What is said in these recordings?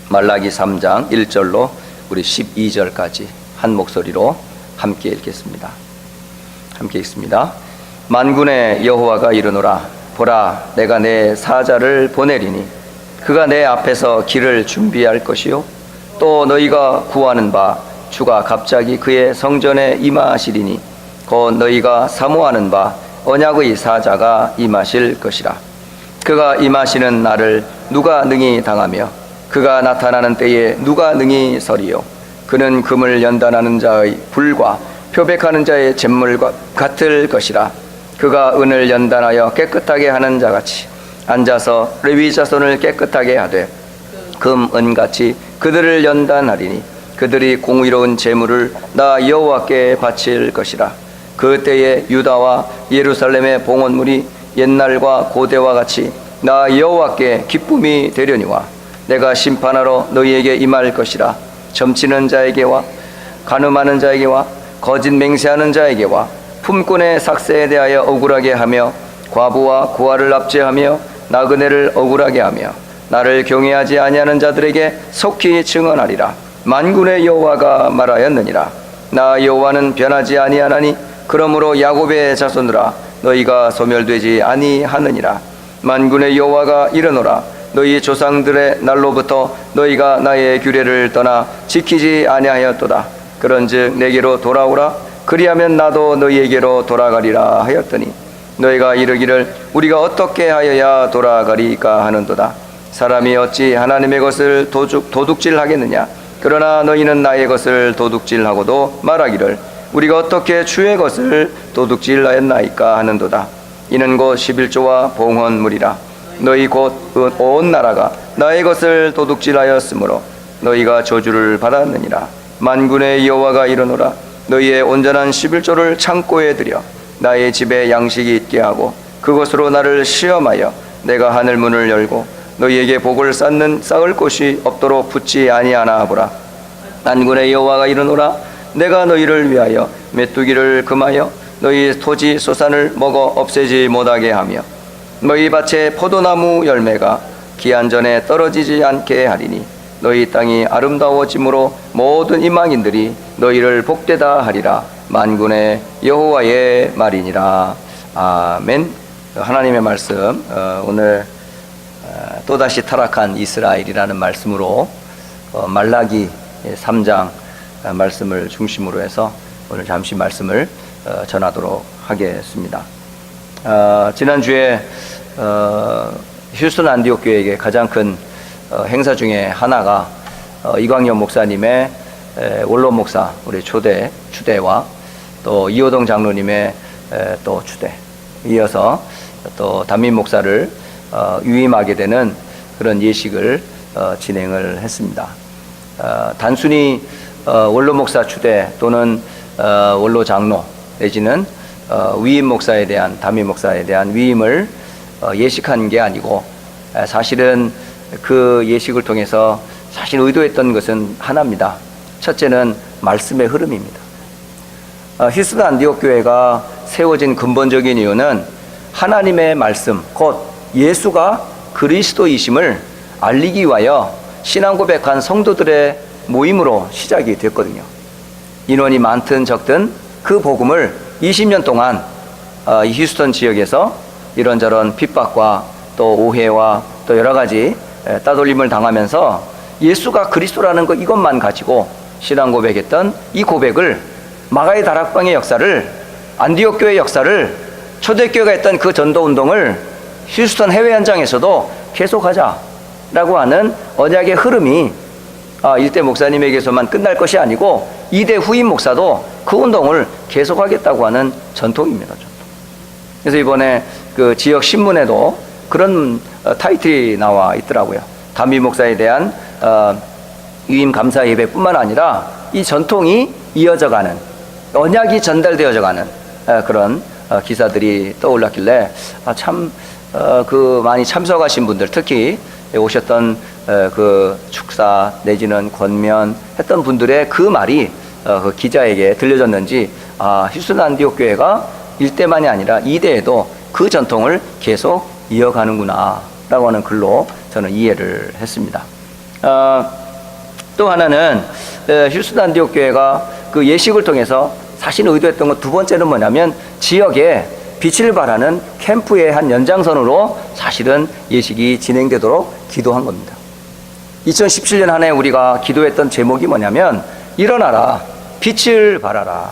말라기 3장 1절로 우리 12절까지 한 목소리로 함께 읽겠습니다. 함께 읽습니다. 만군의 여호와가 이르노라. 보라, 내가 내 사자를 보내리니 그가 내 앞에서 길을 준비할 것이요 또 너희가 구하는 바 주가 갑자기 그의 성전에 임하시리니 곧 너희가 사모하는 바 언약의 사자가 임하실 것이라. 그가 임하시는 날을 누가 능히 당하며 그가 나타나는 때에 누가 능히 서리요. 그는 금을 연단하는 자의 불과 표백하는 자의 잿물과 같을 것이라. 그가 은을 연단하여 깨끗하게 하는 자같이 앉아서 레위 자손을 깨끗하게 하되 금, 은같이 그들을 연단하리니 그들이 공의로운 제물을 나 여호와께 바칠 것이라. 그 때에 유다와 예루살렘의 봉헌물이 옛날과 고대와 같이 나 여호와께 기쁨이 되려니와 내가 심판하러 너희에게 임할 것이라. 점치는 자에게와 간음하는 자에게와 거짓 맹세하는 자에게와 품꾼의 삭세에 대하여 억울하게 하며 과부와 고아를 압제하며 나그네를 억울하게 하며 나를 경외하지 아니하는 자들에게 속히 증언하리라. 만군의 여호와가 말하였느니라. 나 여호와는 변하지 아니하나니 그러므로 야곱의 자손들아 너희가 소멸되지 아니하느니라. 만군의 여호와가 이르노라. 너희 조상들의 날로부터 너희가 나의 규례를 떠나 지키지 아니하였도다. 그런즉 내게로 돌아오라. 그리하면 나도 너희에게로 돌아가리라 하였더니 너희가 이르기를 우리가 어떻게 하여야 돌아가리까 하는도다. 사람이 어찌 하나님의 것을 도둑질하겠느냐. 그러나 너희는 나의 것을 도둑질하고도 말하기를 우리가 어떻게 주의 것을 도둑질하였나이까 하는도다. 이는 곧 11조와 봉헌물이라. 너희 곧 온 나라가 나의 것을 도둑질하였으므로 너희가 저주를 받았느니라. 만군의 여호와가 이르노라. 너희의 온전한 11조를 창고에 들여 나의 집에 양식이 있게 하고 그것으로 나를 시험하여 내가 하늘 문을 열고 너희에게 복을 쌓을 곳이 없도록 붙지 아니하나 보라. 만군의 여호와가 이르노라. 내가 너희를 위하여 메뚜기를 금하여 너희 토지 소산을 먹어 없애지 못하게 하며 너희 밭에 포도나무 열매가 기한 전에 떨어지지 않게 하리니 너희 땅이 아름다워짐으로 모든 이방인들이 너희를 복되다 하리라. 만군의 여호와의 말이니라. 아멘. 하나님의 말씀, 오늘 또다시 타락한 이스라엘이라는 말씀으로 말라기 3장 말씀을 중심으로 해서 오늘 잠시 말씀을 전하도록 하겠습니다. 지난주에 휴스턴 안디옥 교회에게 가장 큰 행사 중에 하나가 이광현 목사님의 원로 목사 우리 추대와 또 이호동 장로님의 또 추대, 이어서 또 담임 목사를 위임하게 되는 그런 예식을 진행을 했습니다. 단순히 원로 목사 추대 또는 원로 장로 내지는 위임 목사에 대한, 담임 목사에 대한 위임을 예식한 게 아니고 사실은 그 예식을 통해서 사실 의도했던 것은 하나입니다. 첫째는 말씀의 흐름입니다. 휴스턴 안디옥 교회가 세워진 근본적인 이유는 하나님의 말씀, 곧 예수가 그리스도이심을 알리기 위하여 신앙 고백한 성도들의 모임으로 시작이 됐거든요. 인원이 많든 적든 그 복음을 20년 동안 이 휴스턴 지역에서 이런저런 핍박과 또 오해와 또 여러 가지 따돌림을 당하면서 예수가 그리스도라는 것 이것만 가지고 신앙 고백했던 이 고백을 마가의 다락방의 역사를, 안디옥 교회 역사를, 초대교회가 했던 그 전도운동을 휴스턴 해외 현장에서도 계속하자라고 하는 언약의 흐름이 일대 목사님에게서만 끝날 것이 아니고 2대 후임 목사도 그 운동을 계속하겠다고 하는 전통입니다. 전통. 그래서 이번에 그 지역 신문에도 그런 타이틀이 나와 있더라고요. 담임 목사에 대한 위임 감사 예배뿐만 아니라 이 전통이 이어져가는, 언약이 전달되어져가는 그런 기사들이 떠올랐길래 그 많이 참석하신 분들, 특히 오셨던 그 축사 내지는 권면 했던 분들의 그 말이 그 기자에게 들려졌는지 휴스턴 안디옥 교회가 1대만이 아니라 2대에도 그 전통을 계속 이어가는구나 라고 하는 글로 저는 이해를 했습니다. 또 하나는 휴스턴 안디옥 교회가 그 예식을 통해서 사실 의도했던 것 두 번째는 뭐냐면 지역에 빛을 발하는 캠프의 한 연장선으로 사실은 예식이 진행되도록 기도한 겁니다. 2017년 한 해 우리가 기도했던 제목이 뭐냐면 일어나라 빛을 발하라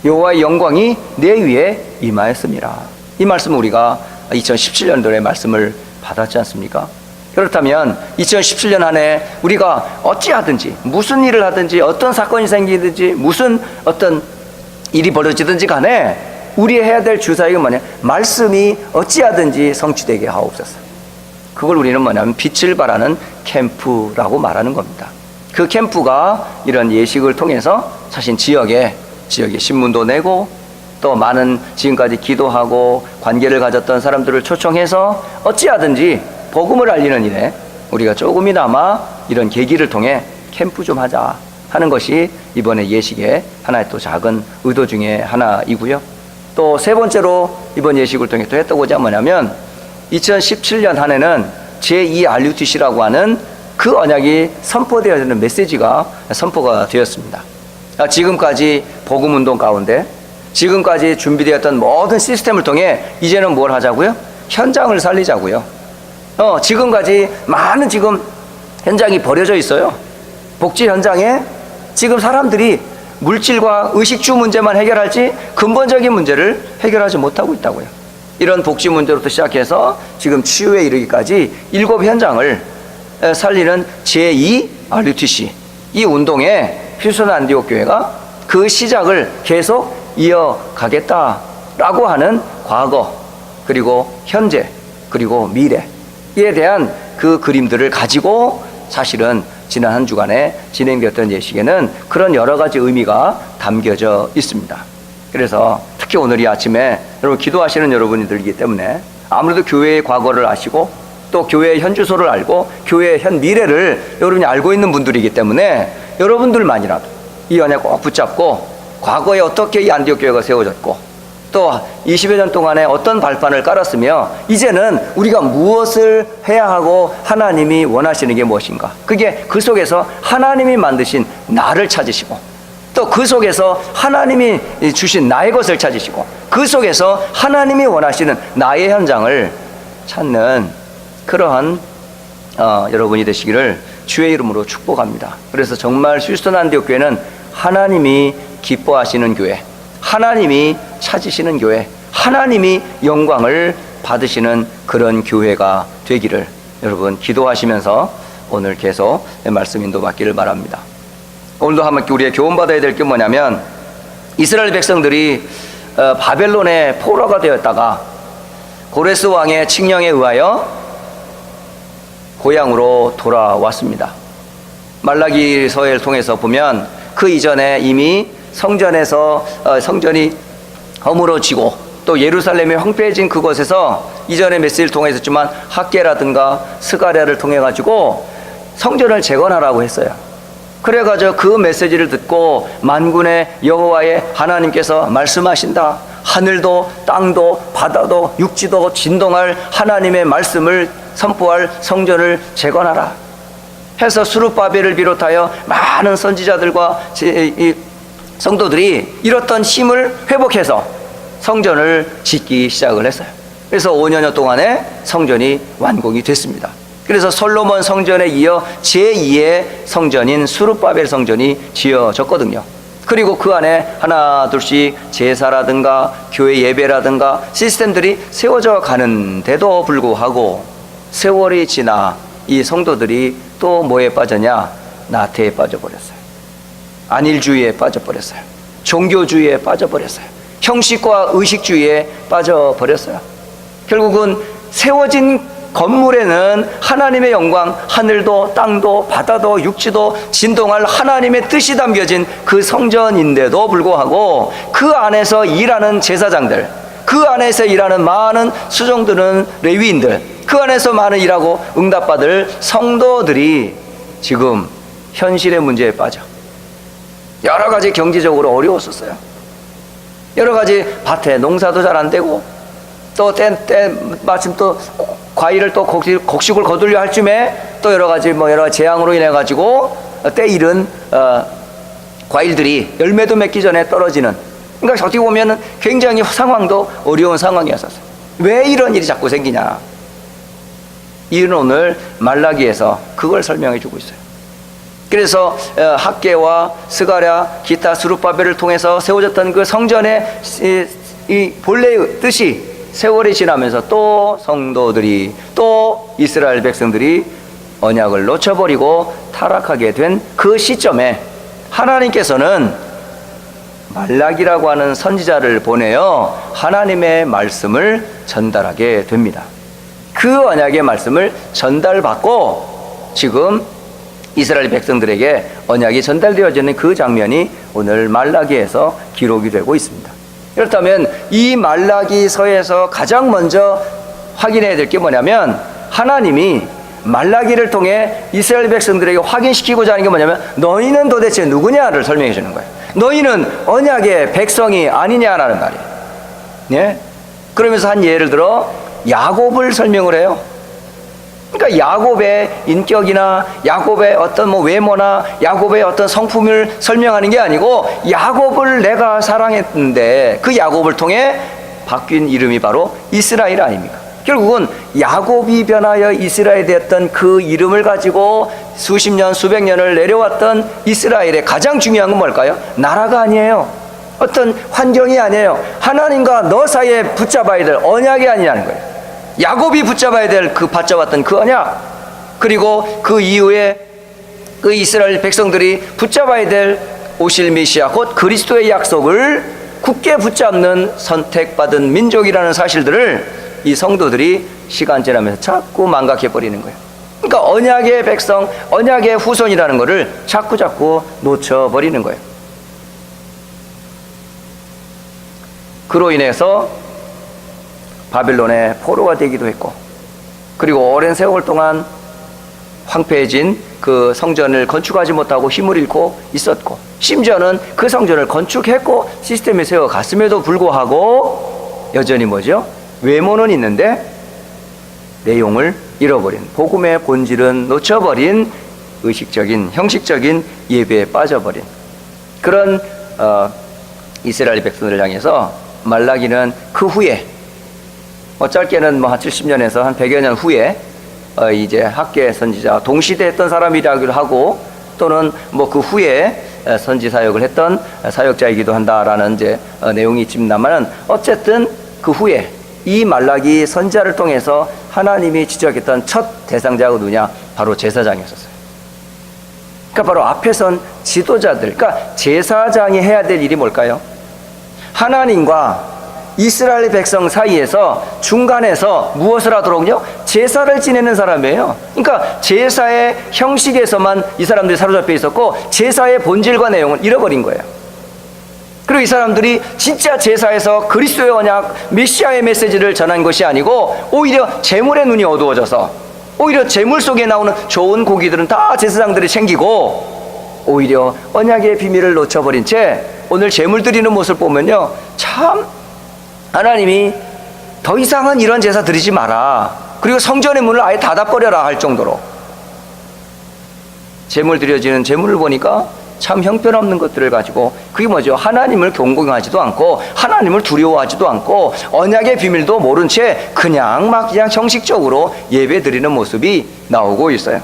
여호와의 영광이 내 위에 임하였습니다. 이 말씀을 우리가 2017년도에 말씀을 받았지 않습니까? 그렇다면 2017년 한 해 우리가 어찌하든지 무슨 일을 하든지 어떤 사건이 생기든지 무슨 어떤 일이 벌어지든지 간에 우리 해야 될 주사위가 뭐냐? 말씀이 어찌하든지 성취되게 하옵소서. 그걸 우리는 뭐냐면 빛을 발하는 캠프라고 말하는 겁니다. 그 캠프가 이런 예식을 통해서 사실 지역에 신문도 내고 또 많은 지금까지 기도하고 관계를 가졌던 사람들을 초청해서 어찌하든지 복음을 알리는 일에 우리가 조금이나마 이런 계기를 통해 캠프 좀 하자 하는 것이 이번에 예식의 하나의 또 작은 의도 중에 하나이고요. 또 세 번째로 이번 예식을 통해 또 했다고자 뭐냐면 2017년 한 해는 제2 RUTC라고 하는 그 언약이 선포되어지는 메시지가 선포가 되었습니다. 지금까지 복음운동 가운데 지금까지 준비되었던 모든 시스템을 통해 이제는 뭘 하자고요? 현장을 살리자고요. 지금까지 많은 지금 현장이 버려져 있어요. 복지 현장에 지금 사람들이 물질과 의식주 문제만 해결할지 근본적인 문제를 해결하지 못하고 있다고요. 이런 복지 문제부터 시작해서 지금 치유에 이르기까지 7 현장을 살리는 제2 RUTC 이 운동에 휴스턴 안디옥 교회가 그 시작을 계속 이어가겠다라고 하는 과거 그리고 현재 그리고 미래에 대한 그 그림들을 가지고 사실은 지난 한 주간에 진행되었던 예식에는 그런 여러 가지 의미가 담겨져 있습니다. 그래서 특히 오늘 이 아침에 여러분 기도하시는 여러분들이기 때문에 아무래도 교회의 과거를 아시고 또 교회의 현 주소를 알고 교회의 현 미래를 여러분이 알고 있는 분들이기 때문에 여러분들만이라도 이 언약 꼭 붙잡고 과거에 어떻게 이 안디옥 교회가 세워졌고 또 20여 년 동안에 어떤 발판을 깔았으며 이제는 우리가 무엇을 해야 하고 하나님이 원하시는 게 무엇인가, 그게 그 속에서 하나님이 만드신 나를 찾으시고 또 그 속에서 하나님이 주신 나의 것을 찾으시고 그 속에서 하나님이 원하시는 나의 현장을 찾는 그러한 여러분이 되시기를 주의 이름으로 축복합니다. 그래서 정말 휴스턴 안디옥 교회는 하나님이 기뻐하시는 교회, 하나님이 찾으시는 교회, 하나님이 영광을 받으시는 그런 교회가 되기를 여러분 기도하시면서 오늘 계속 말씀 인도받기를 바랍니다. 오늘도 함께 우리의 교훈받아야 될 게 뭐냐면 이스라엘 백성들이 바벨론의 포로가 되었다가 고레스 왕의 칙령에 의하여 고향으로 돌아왔습니다. 말라기서를 통해서 보면 그 이전에 이미 성전이 허물어지고 또 예루살렘이 황폐해진 그곳에서 이전의 메시지를 통해서지만 학계라든가 스가랴를 통해 가지고 성전을 재건하라고 했어요. 그래가지고 그 메시지를 듣고 만군의 여호와의 하나님께서 말씀하신다. 하늘도 땅도 바다도 육지도 진동할 하나님의 말씀을 선포할 성전을 재건하라 해서 스룹바벨을 비롯하여 많은 선지자들과 성도들이 잃었던 힘을 회복해서 성전을 짓기 시작을 했어요. 그래서 5년여 동안에 성전이 완공이 됐습니다. 그래서 솔로몬 성전에 이어 제2의 성전인 스룹바벨 성전이 지어졌거든요. 그리고 그 안에 하나 둘씩 제사라든가 교회 예배라든가 시스템들이 세워져 가는데도 불구하고 세월이 지나 이 성도들이 또 뭐에 빠졌냐? 나태에 빠져버렸어요. 안일주의에 빠져버렸어요. 종교주의에 빠져버렸어요. 형식과 의식주의에 빠져버렸어요. 결국은 세워진 건물에는 하나님의 영광, 하늘도 땅도 바다도 육지도 진동할 하나님의 뜻이 담겨진 그 성전인데도 불구하고 그 안에서 일하는 제사장들, 그 안에서 일하는 많은 수종들은 레위인들, 그 안에서 많은 일하고 응답받을 성도들이 지금 현실의 문제에 빠져 여러 가지 경제적으로 어려웠었어요. 여러 가지 밭에 농사도 잘 안 되고 또 마침 또 과일을 또 곡식을 거두려 할 쯤에 또 여러 가지 재앙으로 인해 가지고 때 이른 과일들이 열매도 맺기 전에 떨어지는, 그러니까 어떻게 보면 굉장히 상황도 어려운 상황이었었어요. 왜 이런 일이 자꾸 생기냐? 이는 오늘 말라기에서 그걸 설명해 주고 있어요. 그래서 학개와 스가랴 기타 스룹바벨을 통해서 세워졌던 그 성전의 이 본래의 뜻이 세월이 지나면서 또 성도들이, 또 이스라엘 백성들이 언약을 놓쳐버리고 타락하게 된 그 시점에 하나님께서는 말라기라고 하는 선지자를 보내어 하나님의 말씀을 전달하게 됩니다. 그 언약의 말씀을 전달받고 지금 이스라엘 백성들에게 언약이 전달되어지는 그 장면이 오늘 말라기에서 기록이 되고 있습니다. 그렇다면 이 말라기서에서 가장 먼저 확인해야 될 게 뭐냐면, 하나님이 말라기를 통해 이스라엘 백성들에게 확인시키고자 하는 게 뭐냐면, 너희는 도대체 누구냐를 설명해 주는 거예요. 너희는 언약의 백성이 아니냐라는 말이에요. 예? 그러면서 한 예를 들어 야곱을 설명을 해요. 그러니까 야곱의 인격이나 야곱의 어떤 외모나 야곱의 어떤 성품을 설명하는 게 아니고, 야곱을 내가 사랑했는데 그 야곱을 통해 바뀐 이름이 바로 이스라엘 아닙니까? 결국은 야곱이 변하여 이스라엘이 되었던 그 이름을 가지고 수십 년 수백 년을 내려왔던 이스라엘의 가장 중요한 건 뭘까요? 나라가 아니에요. 어떤 환경이 아니에요. 하나님과 너 사이에 붙잡아야 될 언약이 아니냐는 거예요. 야곱이 붙잡아야 될 그 받잡았던 그 언약, 그리고 그 이후에 그 이스라엘 백성들이 붙잡아야 될 오실 메시아 곧 그리스도의 약속을 굳게 붙잡는 선택받은 민족이라는 사실들을 이 성도들이 시간 지나면서 자꾸 망각해버리는 거예요. 그러니까 언약의 백성, 언약의 후손이라는 것을 자꾸 놓쳐버리는 거예요. 그로 인해서 바빌론의 포로가 되기도 했고, 그리고 오랜 세월 동안 황폐해진 그 성전을 건축하지 못하고 힘을 잃고 있었고, 심지어는 그 성전을 건축했고 시스템에 세워갔음에도 불구하고 여전히 뭐죠? 외모는 있는데 내용을 잃어버린, 복음의 본질은 놓쳐버린, 의식적인 형식적인 예배에 빠져버린 그런 이스라엘 백성들을 향해서 말라기는 그 후에 짧게는 한 70년에서 한 100여 년 후에 이제 학계 선지자 동시대했던 사람이라기도 하고, 또는 그 후에 선지 사역을 했던 사역자이기도 한다라는 이제 내용이 있습니다만, 어쨌든 그 후에 이 말라기 선지자를 통해서 하나님이 지적했던 첫 대상자가 누구냐? 바로 제사장이었어요. 그러니까 바로 앞에 선 지도자들, 그러니까 제사장이 해야 될 일이 뭘까요? 하나님과 이스라엘 백성 사이에서 중간에서 무엇을 하도록요? 제사를 지내는 사람이에요. 그러니까 제사의 형식에서만 이 사람들이 사로잡혀 있었고, 제사의 본질과 내용을 잃어버린 거예요. 그리고 이 사람들이 진짜 제사에서 그리스도의 언약, 메시아의 메시지를 전한 것이 아니고, 오히려 제물의 눈이 어두워져서, 오히려 제물 속에 나오는 좋은 고기들은 다 제사장들이 챙기고, 오히려 언약의 비밀을 놓쳐버린 채 오늘 제물 드리는 모습을 보면요, 참 하나님이 더 이상은 이런 제사 드리지 마라, 그리고 성전의 문을 아예 닫아버려라 할 정도로 제물 드려지는 제물을 보니까 참 형편없는 것들을 가지고, 그게 뭐죠? 하나님을 경공하지도 않고 하나님을 두려워하지도 않고 언약의 비밀도 모른 채 그냥 형식적으로 예배 드리는 모습이 나오고 있어요.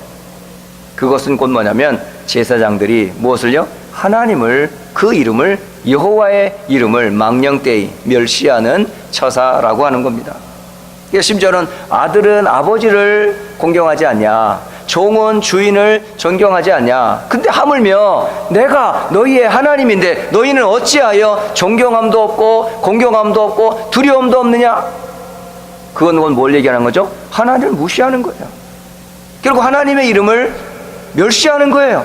그것은 곧 뭐냐면, 제사장들이 무엇을요? 하나님을, 그 이름을, 여호와의 이름을 망령되이 멸시하는 처사라고 하는 겁니다. 심지어는 아들은 아버지를 공경하지 않냐, 종은 주인을 존경하지 않냐. 근데 하물며 내가 너희의 하나님인데 너희는 어찌하여 존경함도 없고 공경함도 없고 두려움도 없느냐? 그건 뭘 얘기하는 거죠? 하나님을 무시하는 거예요. 결국 하나님의 이름을 멸시하는 거예요.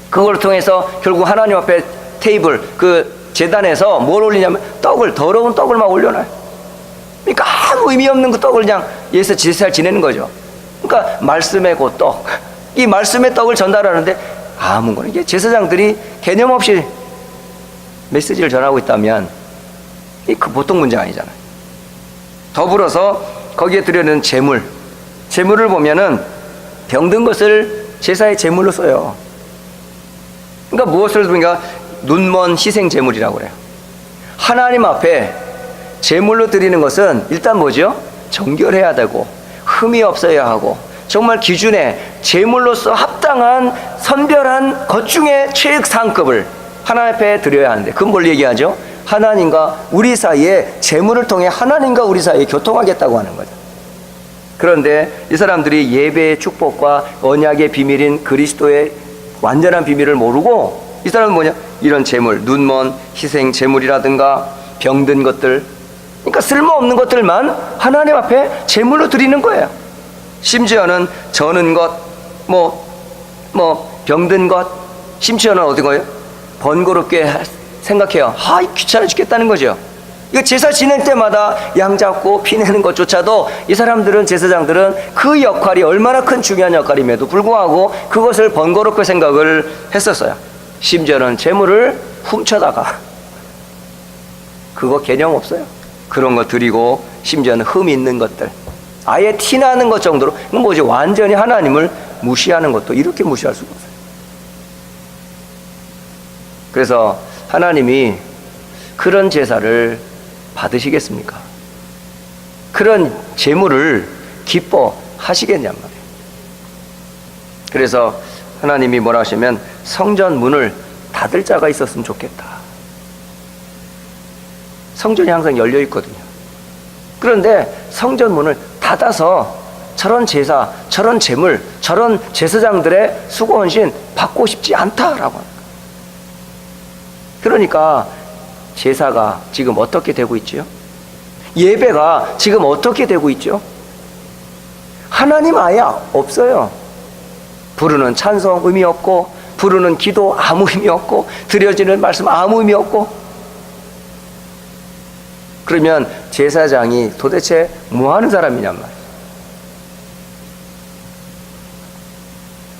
그걸 통해서 결국 하나님 앞에 테이블, 그 제단에서 뭘 올리냐면 더러운 떡을 막 올려놔요. 그러니까 아무 의미 없는 그 떡을 그냥 예서 제사를 지내는 거죠. 그러니까 말씀의 그 떡, 이 말씀의 떡을 전달하는데 아무거나, 이게 제사장들이 개념 없이 메시지를 전하고 있다면 그 보통 문제가 아니잖아요. 더불어서 거기에 드려는 재물을 보면은 병든 것을 제사의 제물로 써요. 그러니까 무엇을 보니까 눈먼 희생 제물이라고 그래요. 하나님 앞에 제물로 드리는 것은 일단 뭐죠? 정결해야 되고 흠이 없어야 하고 정말 기준에 제물로서 합당한 선별한 것 중에 최상급을 하나님 앞에 드려야 하는데, 그건 뭘 얘기하죠? 하나님과 우리 사이에, 제물을 통해 하나님과 우리 사이에 교통하겠다고 하는 거죠. 그런데 이 사람들이 예배의 축복과 언약의 비밀인 그리스도의 완전한 비밀을 모르고, 이 사람은 뭐냐? 이런 제물, 눈먼 희생 제물이라든가 병든 것들, 그러니까 쓸모없는 것들만 하나님 앞에 제물로 드리는 거예요. 심지어는 저는 것, 병든 것, 심지어는 어떤 거예요? 번거롭게 생각해요. 귀찮아 죽겠다는 거죠. 이거 제사 지낼 때마다 양 잡고 피 내는 것조차도 이 사람들은, 제사장들은 그 역할이 얼마나 큰 중요한 역할임에도 불구하고 그것을 번거롭게 생각을 했었어요. 심지어는 재물을 훔쳐다가, 그거 개념 없어요. 그런 거 드리고, 심지어는 흠 있는 것들, 아예 티나는 것 정도로, 그건 뭐지? 완전히 하나님을 무시하는 것도 이렇게 무시할 수가 없어요. 그래서 하나님이 그런 제사를 받으시겠습니까? 그런 제물을 기뻐하시겠냔 말이에요. 그래서 하나님이 뭐라 하시면 성전 문을 닫을 자가 있었으면 좋겠다. 성전이 항상 열려 있거든요. 그런데 성전 문을 닫아서 저런 제사, 저런 제물, 저런 제사장들의 수고 헌신 받고 싶지 않다라고 합니다. 그러니까 제사가 지금 어떻게 되고 있죠? 예배가 지금 어떻게 되고 있죠? 하나님 아예 없어요. 부르는 찬송 의미 없고, 부르는 기도 아무 의미 없고, 드려지는 말씀 아무 의미 없고. 그러면 제사장이 도대체 뭐 하는 사람이냔 말이에요.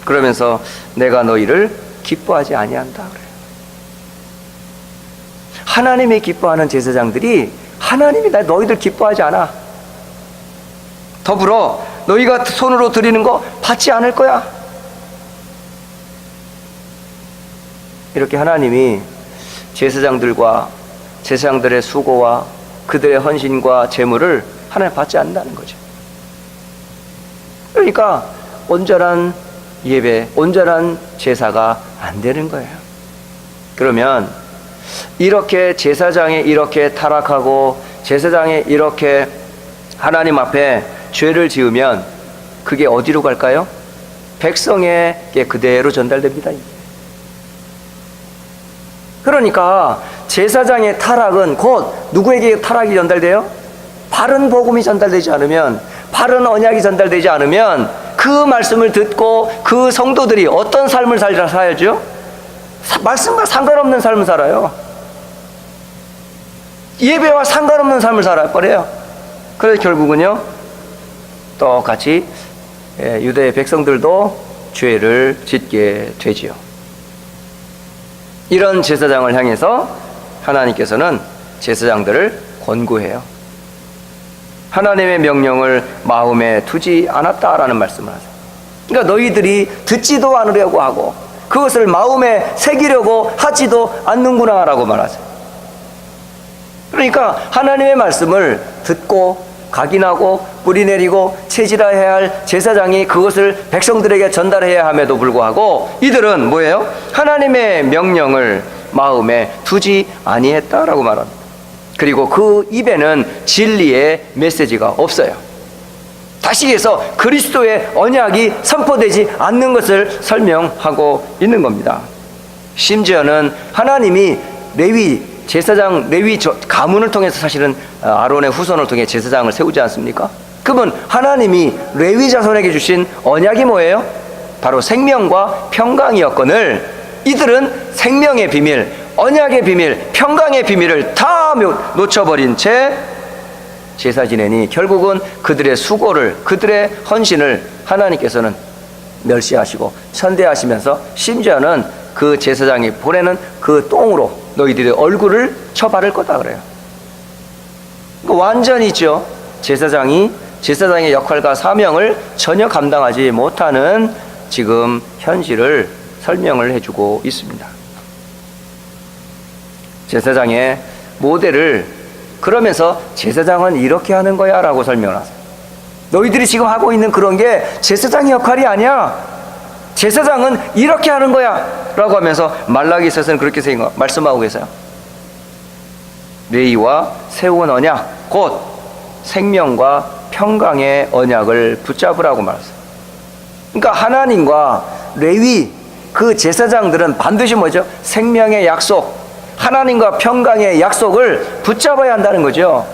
그러면서 내가 너희를 기뻐하지 아니한다 그래요. 하나님이 기뻐하는 제사장들이, 하나님이 너희들 기뻐하지 않아. 더불어 너희가 손으로 드리는 거 받지 않을 거야. 이렇게 하나님이 제사장들과 제사장들의 수고와 그들의 헌신과 제물을 하나님 받지 않는다는 거죠. 그러니까 온전한 예배, 온전한 제사가 안 되는 거예요. 그러면 이렇게 제사장이 이렇게 타락하고 제사장이 이렇게 하나님 앞에 죄를 지으면 그게 어디로 갈까요? 백성에게 그대로 전달됩니다. 그러니까 제사장의 타락은 곧 누구에게 타락이 전달돼요? 바른 복음이 전달되지 않으면, 바른 언약이 전달되지 않으면 그 말씀을 듣고 그 성도들이 어떤 삶을 살아야죠? 말씀과 상관없는 삶을 살아요. 예배와 상관없는 삶을 살아버려요. 그래서 결국은요, 똑같이 유대의 백성들도 죄를 짓게 되지요. 이런 제사장을 향해서 하나님께서는 제사장들을 권고해요. 하나님의 명령을 마음에 두지 않았다라는 말씀을 하세요. 그러니까 너희들이 듣지도 않으려고 하고 그것을 마음에 새기려고 하지도 않는구나라고 말하세요. 그러니까 하나님의 말씀을 듣고 각인하고 뿌리내리고 체질화해야 할 제사장이 그것을 백성들에게 전달해야 함에도 불구하고 이들은 뭐예요? 하나님의 명령을 마음에 두지 아니했다라고 말합니다. 그리고 그 입에는 진리의 메시지가 없어요. 다시 해서 그리스도의 언약이 선포되지 않는 것을 설명하고 있는 겁니다. 심지어는 하나님이 레위 제사장, 레위 가문을 통해서 사실은 아론의 후손을 통해 제사장을 세우지 않습니까? 그분 하나님이 레위 자손에게 주신 언약이 뭐예요? 바로 생명과 평강이었거늘 이들은 생명의 비밀, 언약의 비밀, 평강의 비밀을 다 놓쳐버린 채 제사 지내니 결국은 그들의 수고를, 그들의 헌신을 하나님께서는 멸시하시고 천대하시면서 심지어는 그 제사장이 보내는 그 똥으로 너희들의 얼굴을 쳐바를 거다 그래요. 완전히죠. 제사장이 제사장의 역할과 사명을 전혀 감당하지 못하는 지금 현실을 설명을 해주고 있습니다. 제사장의 모델을 그러면서 제사장은 이렇게 하는 거야 라고 설명을 하세요. 너희들이 지금 하고 있는 그런 게 제사장의 역할이 아니야. 제사장은 이렇게 하는 거야 라고 하면서 말라기서는 그렇게 말씀하고 계세요. 레위와 세운 언약, 곧 생명과 평강의 언약을 붙잡으라고 말했어요. 그러니까 하나님과 레위, 그 제사장들은 반드시 뭐죠? 생명의 약속, 하나님과 평강의 약속을 붙잡아야 한다는 거죠.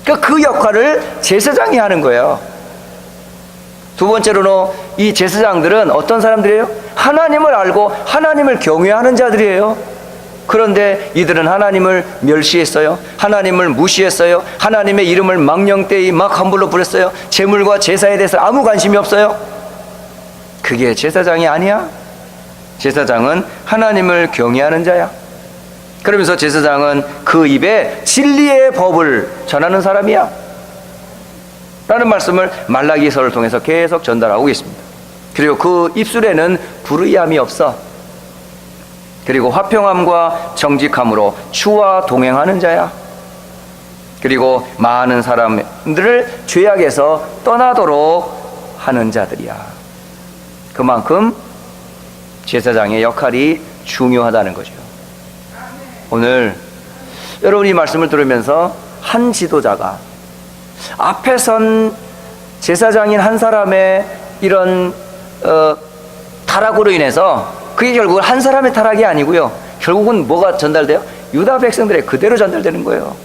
그러니까 그 역할을 제사장이 하는 거예요. 두 번째로는 이 제사장들은 어떤 사람들이에요? 하나님을 알고 하나님을 경외하는 자들이에요. 그런데 이들은 하나님을 멸시했어요. 하나님을 무시했어요. 하나님의 이름을 망령되이 막 함부로 부렸어요. 제물과 제사에 대해서 아무 관심이 없어요. 그게 제사장이 아니야. 제사장은 하나님을 경외하는 자야. 그러면서 제사장은 그 입에 진리의 법을 전하는 사람이야 라는 말씀을 말라기서를 통해서 계속 전달하고 있습니다. 그리고 그 입술에는 불의함이 없어. 그리고 화평함과 정직함으로 주와 동행하는 자야. 그리고 많은 사람들을 죄악에서 떠나도록 하는 자들이야. 그만큼 제사장의 역할이 중요하다는 거죠. 오늘 여러분이 말씀을 들으면서 한 지도자가 앞에 선 제사장인 한 사람의 이런 타락으로 인해서 그게 결국은 한 사람의 타락이 아니고요. 결국은 뭐가 전달돼요? 유다 백성들의 그대로 전달되는 거예요.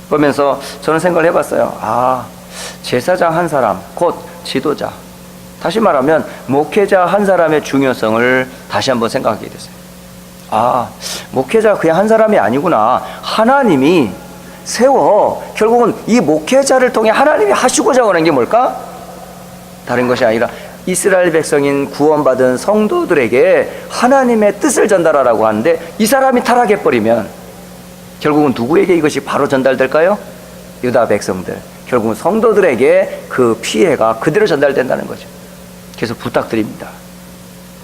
그러면서 저는 생각을 해봤어요. 아, 제사장 한 사람, 곧 지도자. 다시 말하면 목회자 한 사람의 중요성을 다시 한번 생각하게 됐어요. 아, 목회자 그냥 한 사람이 아니구나. 하나님이 세워 결국은 이 목회자를 통해 하나님이 하시고자 하는 게 뭘까? 다른 것이 아니라 이스라엘 백성인 구원받은 성도들에게 하나님의 뜻을 전달하라고 하는데, 이 사람이 타락해버리면 결국은 누구에게 이것이 바로 전달될까요? 유다 백성들, 결국은 성도들에게 그 피해가 그대로 전달된다는 거죠. 그래서 부탁드립니다.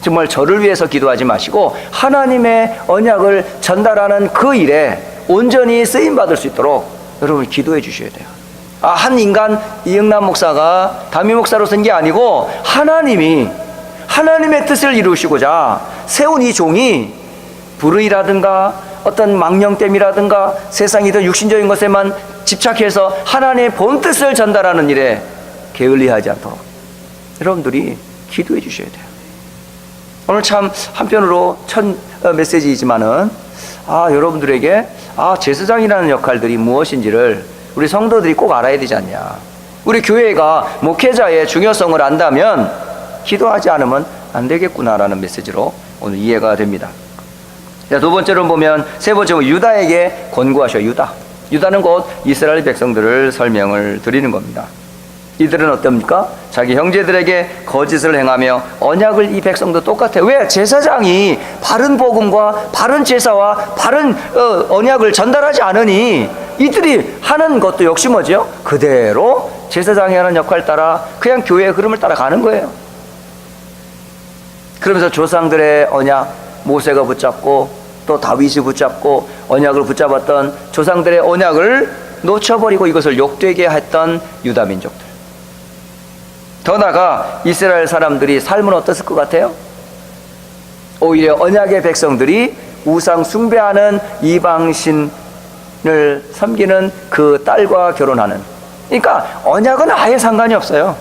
정말 저를 위해서 기도하지 마시고 하나님의 언약을 전달하는 그 일에 온전히 쓰임받을 수 있도록 여러분 기도해 주셔야 돼요. 한 인간 이영남 목사가 담임 목사로 쓴 게 아니고 하나님이 하나님의 뜻을 이루시고자 세운 이 종이 불의라든가 어떤 망령됨이라든가 세상이든 육신적인 것에만 집착해서 하나님의 본 뜻을 전달하는 일에 게을리하지 않도록 여러분들이 기도해 주셔야 돼요. 오늘 참 한편으로 첫 메시지이지만은 여러분들에게 제사장이라는 역할들이 무엇인지를 우리 성도들이 꼭 알아야 되지 않냐. 우리 교회가 목회자의 중요성을 안다면 기도하지 않으면 안 되겠구나라는 메시지로 오늘 이해가 됩니다. 두 번째로 보면, 세 번째로 유다에게 권고하셔. 유다는 곧 이스라엘 백성들을 설명을 드리는 겁니다. 이들은 어떻습니까? 자기 형제들에게 거짓을 행하며 언약을 이 백성도 똑같아요. 왜? 제사장이 바른 복음과 바른 제사와 바른 언약을 전달하지 않으니 이들이 하는 것도 역시 뭐죠? 그대로 제사장이 하는 역할 따라 그냥 교회의 흐름을 따라가는 거예요. 그러면서 조상들의 언약, 모세가 붙잡고 또 다윗이 붙잡고 언약을 붙잡았던 조상들의 언약을 놓쳐버리고 이것을 욕되게 했던 유다 민족들. 더 나아가 이스라엘 사람들이 삶은 어땠을 것 같아요? 오히려 언약의 백성들이 우상 숭배하는 이방신을 섬기는 그 딸과 결혼하는, 그러니까 언약은 아예 상관이 없어요.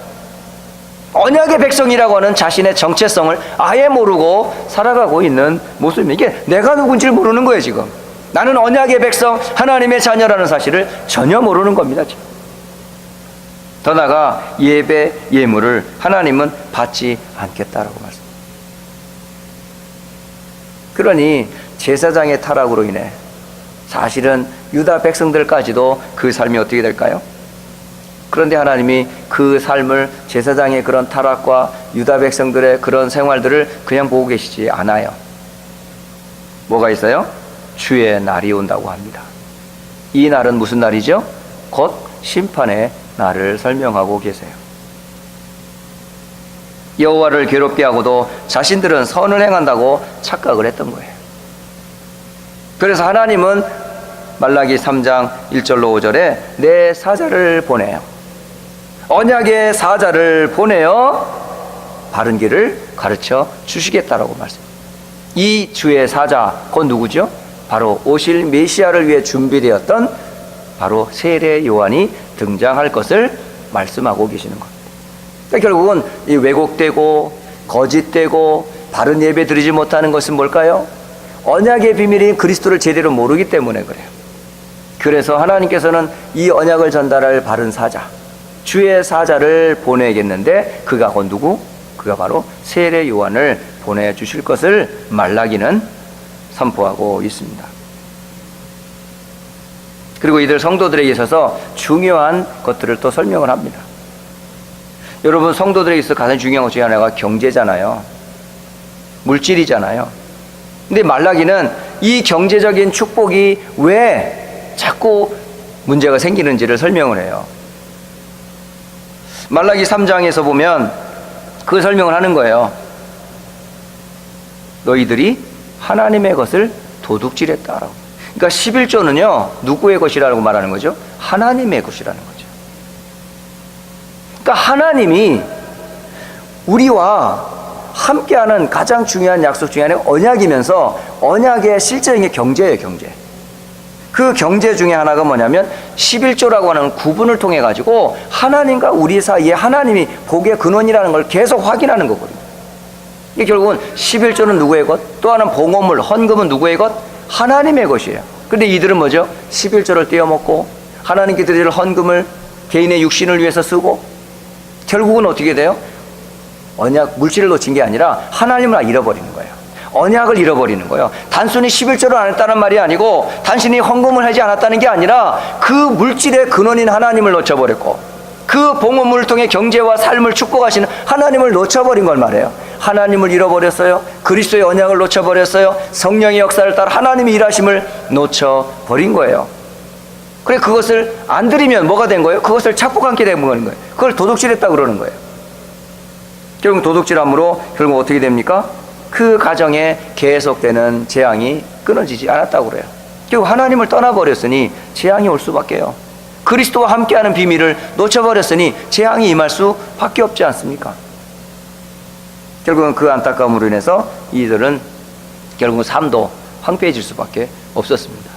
언약의 백성이라고 하는 자신의 정체성을 아예 모르고 살아가고 있는 모습입니다. 이게 내가 누군지를 모르는 거예요. 지금 나는 언약의 백성, 하나님의 자녀라는 사실을 전혀 모르는 겁니다. 지금. 더 나아가 예배, 예물을 하나님은 받지 않겠다라고 말씀합니다. 그러니 제사장의 타락으로 인해 사실은 유다 백성들까지도 그 삶이 어떻게 될까요? 그런데 하나님이 그 삶을, 제사장의 그런 타락과 유다 백성들의 그런 생활들을 그냥 보고 계시지 않아요. 뭐가 있어요? 주의 날이 온다고 합니다. 이 날은 무슨 날이죠? 곧 심판의 날을 설명하고 계세요. 여호와를 괴롭게 하고도 자신들은 선을 행한다고 착각을 했던 거예요. 그래서 하나님은 말라기 3장 1절로 5절에 내 사자를 보내요. 언약의 사자를 보내어 바른 길을 가르쳐 주시겠다라고 말씀합니다. 이 주의 사자, 곧 누구죠? 바로 오실 메시아를 위해 준비되었던 바로 세례 요한이 등장할 것을 말씀하고 계시는 겁니다. 그러니까 결국은 이 왜곡되고 거짓되고 바른 예배 드리지 못하는 것은 뭘까요? 언약의 비밀인 그리스도를 제대로 모르기 때문에 그래요. 그래서 하나님께서는 이 언약을 전달할 바른 사자, 주의 사자를 보내겠는데 그가 곧 누구? 그가 바로 세례 요한을 보내주실 것을 말라기는 선포하고 있습니다. 그리고 이들 성도들에게 있어서 중요한 것들을 또 설명을 합니다. 여러분, 성도들에게 있어서 가장 중요한 것 중에 하나가 경제잖아요. 물질이잖아요. 근데 말라기는 이 경제적인 축복이 왜 자꾸 문제가 생기는지를 설명을 해요. 말라기 3장에서 보면 그 설명을 하는 거예요. 너희들이 하나님의 것을 도둑질했다라고. 그러니까 11조는요 누구의 것이라고 말하는 거죠? 하나님의 것이라는 거죠. 그러니까 하나님이 우리와 함께하는 가장 중요한 약속 중에 하나가 언약이면서 언약의 실제적인 경제예요. 경제. 그 경제 중에 하나가 뭐냐면 11조라고 하는 구분을 통해 가지고 하나님과 우리 사이에 하나님이 복의 근원이라는 걸 계속 확인하는 거거든요. 이게 결국은 11조는 누구의 것? 또 하나는 봉헌물, 헌금은 누구의 것? 하나님의 것이에요. 그런데 이들은 뭐죠? 11조를 떼어먹고 하나님께 드릴 헌금을 개인의 육신을 위해서 쓰고 결국은 어떻게 돼요? 언약, 물질을 놓친 게 아니라 하나님을 잃어버리는 거예요. 언약을 잃어버리는 거예요. 단순히 11조를 안 했다는 말이 아니고 단순히 헌금을 하지 않았다는 게 아니라 그 물질의 근원인 하나님을 놓쳐버렸고 그 봉헌물을 통해 경제와 삶을 축복하시는 하나님을 놓쳐버린 걸 말해요. 하나님을 잃어버렸어요. 그리스도의 언약을 놓쳐버렸어요. 성령의 역사를 따라 하나님의 일하심을 놓쳐버린 거예요. 그래, 그것을 안 드리면 뭐가 된 거예요? 그것을 착복함께 된 거예요. 그걸 도둑질했다 그러는 거예요. 결국 도둑질함으로 결국 어떻게 됩니까? 그 가정에 계속되는 재앙이 끊어지지 않았다고 그래요. 결국 하나님을 떠나버렸으니 재앙이 올 수밖에요. 그리스도와 함께하는 비밀을 놓쳐버렸으니 재앙이 임할 수밖에 없지 않습니까? 결국은 그 안타까움으로 인해서 이들은 결국은 삶도 황폐해질 수밖에 없었습니다.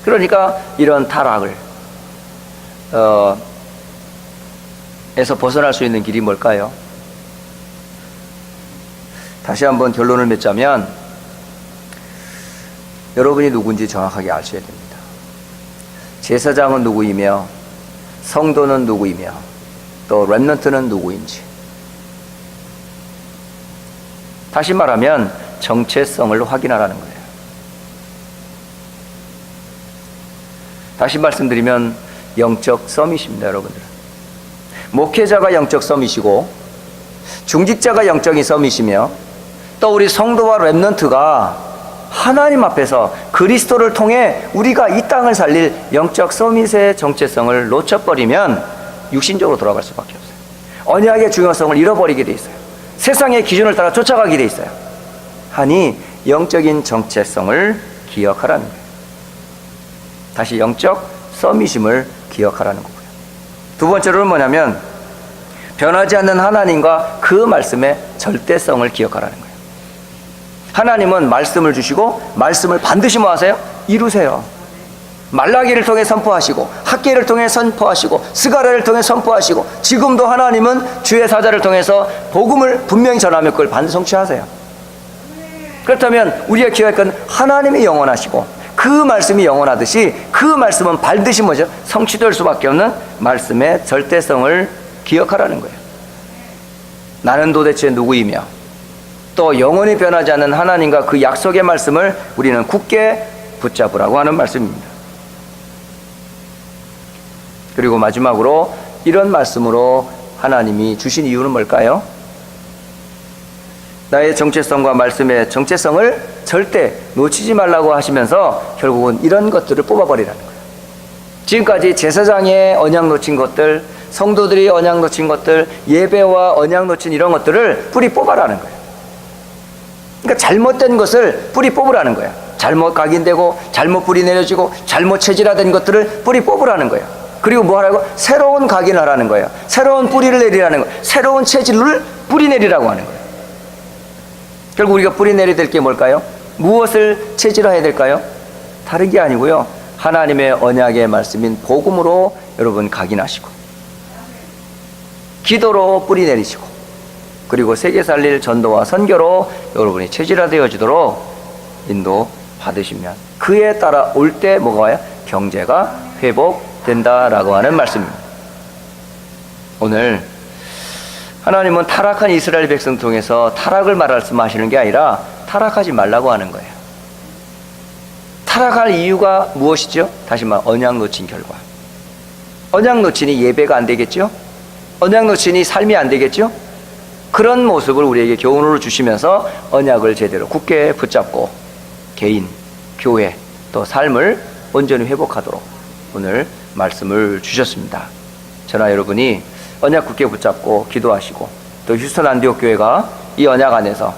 그러니까 이런 타락을 에서 벗어날 수 있는 길이 뭘까요? 다시 한번 결론을 맺자면 여러분이 누군지 정확하게 아셔야 됩니다. 제사장은 누구이며 성도는 누구이며 또 렘넌트는 누구인지. 다시 말하면 정체성을 확인하라는 거예요. 다시 말씀드리면 영적 서밋입니다. 여러분들, 목회자가 영적 서밋이고 중직자가 영적인 서밋이며 또 우리 성도와 렘넌트가 하나님 앞에서 그리스도를 통해 우리가 이 땅을 살릴 영적 서밋의 정체성을 놓쳐버리면 육신적으로 돌아갈 수밖에 없어요. 언약의 중요성을 잃어버리게 돼 있어요. 세상의 기준을 따라 쫓아가게 돼 있어요. 하니 영적인 정체성을 기억하라는 거예요. 다시 영적 서밋임을 기억하라는 거고요. 두 번째로는 뭐냐면 변하지 않는 하나님과 그 말씀의 절대성을 기억하라는 거예요. 하나님은 말씀을 주시고 말씀을 반드시 뭐 하세요? 이루세요. 말라기를 통해 선포하시고 학개를 통해 선포하시고 스가랴를 통해 선포하시고 지금도 하나님은 주의 사자를 통해서 복음을 분명히 전하며 그걸 반드시 성취하세요. 그렇다면 우리가 기억할 건 하나님이 영원하시고 그 말씀이 영원하듯이 그 말씀은 반드시 뭐죠? 성취될 수밖에 없는 말씀의 절대성을 기억하라는 거예요. 나는 도대체 누구이며 또 영원히 변하지 않는 하나님과 그 약속의 말씀을 우리는 굳게 붙잡으라고 하는 말씀입니다. 그리고 마지막으로 이런 말씀으로 하나님이 주신 이유는 뭘까요? 나의 정체성과 말씀의 정체성을 절대 놓치지 말라고 하시면서 결국은 이런 것들을 뽑아버리라는 거예요. 지금까지 제사장의 언약 놓친 것들, 성도들이 언약 놓친 것들, 예배와 언약 놓친 이런 것들을 뿌리 뽑아라는 거예요. 그러니까 잘못된 것을 뿌리 뽑으라는 거예요. 잘못 각인되고 잘못 뿌리 내려지고 잘못 체질화된 것들을 뿌리 뽑으라는 거예요. 그리고 뭐 하라고? 새로운 각인을 하라는 거예요. 새로운 뿌리를 내리라는 거예요. 새로운 체질을 뿌리 내리라고 하는 거예요. 결국 우리가 뿌리 내려야 될 게 뭘까요? 무엇을 체질화해야 될까요? 다른 게 아니고요, 하나님의 언약의 말씀인 복음으로 여러분 각인하시고, 기도로 뿌리 내리시고, 그리고 세계 살릴 전도와 선교로 여러분이 체질화되어지도록 인도받으시면 그에 따라 올 때 뭐가 와요? 경제가 회복된다라고 하는 말씀입니다. 오늘 하나님은 타락한 이스라엘 백성 통해서 타락을 말씀하시는 게 아니라 타락하지 말라고 하는 거예요. 타락할 이유가 무엇이죠? 다시 말 언약 놓친 결과. 언약 놓치니 예배가 안 되겠죠? 언약 놓치니 삶이 안 되겠죠? 그런 모습을 우리에게 교훈으로 주시면서 언약을 제대로 굳게 붙잡고 개인, 교회, 또 삶을 온전히 회복하도록 오늘 말씀을 주셨습니다. 저나 여러분이 언약 굳게 붙잡고 기도하시고, 또 휴스턴 안디옥 교회가 이 언약 안에서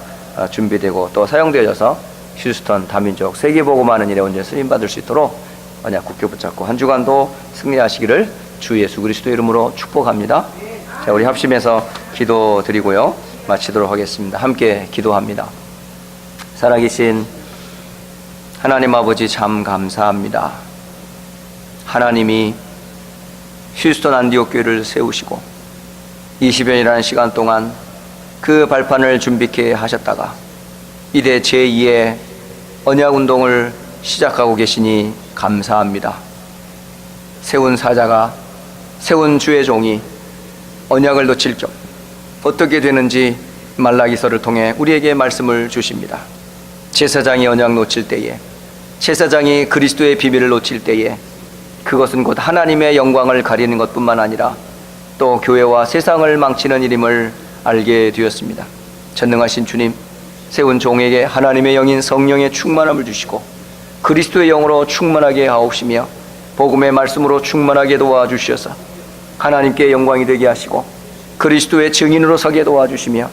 준비되고 또 사용되어져서 휴스턴 다민족 세계복음하는 일에 온전히 쓰임받을 수 있도록 언약 굳게 붙잡고 한 주간도 승리하시기를 주 예수 그리스도 이름으로 축복합니다. 자, 우리 합심해서 기도 드리고요, 마치도록 하겠습니다. 함께 기도합니다. 살아계신 하나님 아버지, 참 감사합니다. 하나님이 휴스턴 안디옥 교회를 세우시고 20년이라는 시간 동안 그 발판을 준비케 하셨다가 이제 제2의 언약운동을 시작하고 계시니 감사합니다. 세운 사자가, 세운 주의 종이 언약을 놓칠 적 어떻게 되는지 말라기서를 통해 우리에게 말씀을 주십니다. 제사장이 언약 놓칠 때에, 제사장이 그리스도의 비밀을 놓칠 때에 그것은 곧 하나님의 영광을 가리는 것뿐만 아니라 또 교회와 세상을 망치는 일임을 알게 되었습니다. 전능하신 주님, 세운 종에게 하나님의 영인 성령의 충만함을 주시고 그리스도의 영으로 충만하게 하옵시며 복음의 말씀으로 충만하게 도와주셔서 하나님께 영광이 되게 하시고 그리스도의 증인으로 서게 도와주시며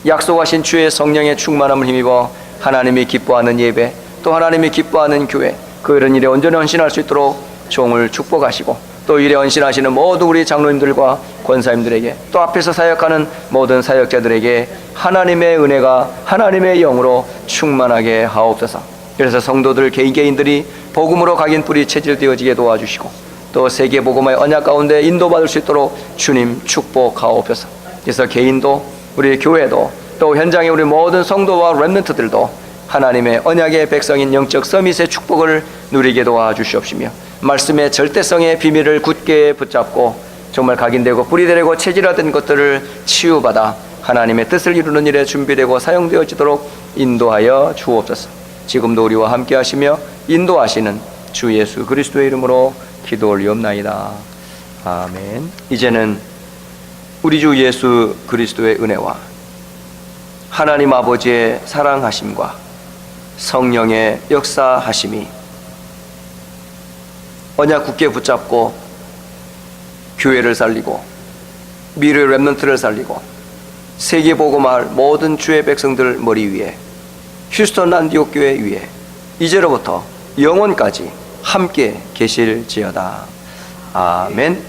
약속하신 주의 성령의 충만함을 힘입어 하나님이 기뻐하는 예배, 또 하나님이 기뻐하는 교회, 그 이런 일에 온전히 헌신할 수 있도록 종을 축복하시고, 또 일에 헌신하시는 모든 우리 장로님들과 권사님들에게, 또 앞에서 사역하는 모든 사역자들에게 하나님의 은혜가 하나님의 영으로 충만하게 하옵소서. 그래서 성도들 개인들이 복음으로 각인 뿌리 체질되어지게 도와주시고, 또 세계 복음의 언약 가운데 인도받을 수 있도록 주님 축복하옵소서. 그래서 개인도, 우리 교회도, 또 현장의 우리 모든 성도와 렘넌트들도 하나님의 언약의 백성인 영적 서밋의 축복을 누리게 도와주시옵시며 말씀의 절대성의 비밀을 굳게 붙잡고 정말 각인되고 뿌리되고 체질화된 것들을 치유받아 하나님의 뜻을 이루는 일에 준비되고 사용되어지도록 인도하여 주옵소서. 지금도 우리와 함께 하시며 인도하시는 주 예수 그리스도의 이름으로 기도 올리옵나이다. 아멘. 이제는 우리 주 예수 그리스도의 은혜와 하나님 아버지의 사랑하심과 성령의 역사하심이 언약 굳게 붙잡고 교회를 살리고 미래의 렘넌트를 살리고 세계 복음할 모든 주의 백성들 머리 위에, 휴스턴 안디옥 교회 위에 이제로부터 영원까지 함께 계실지어다. 아멘.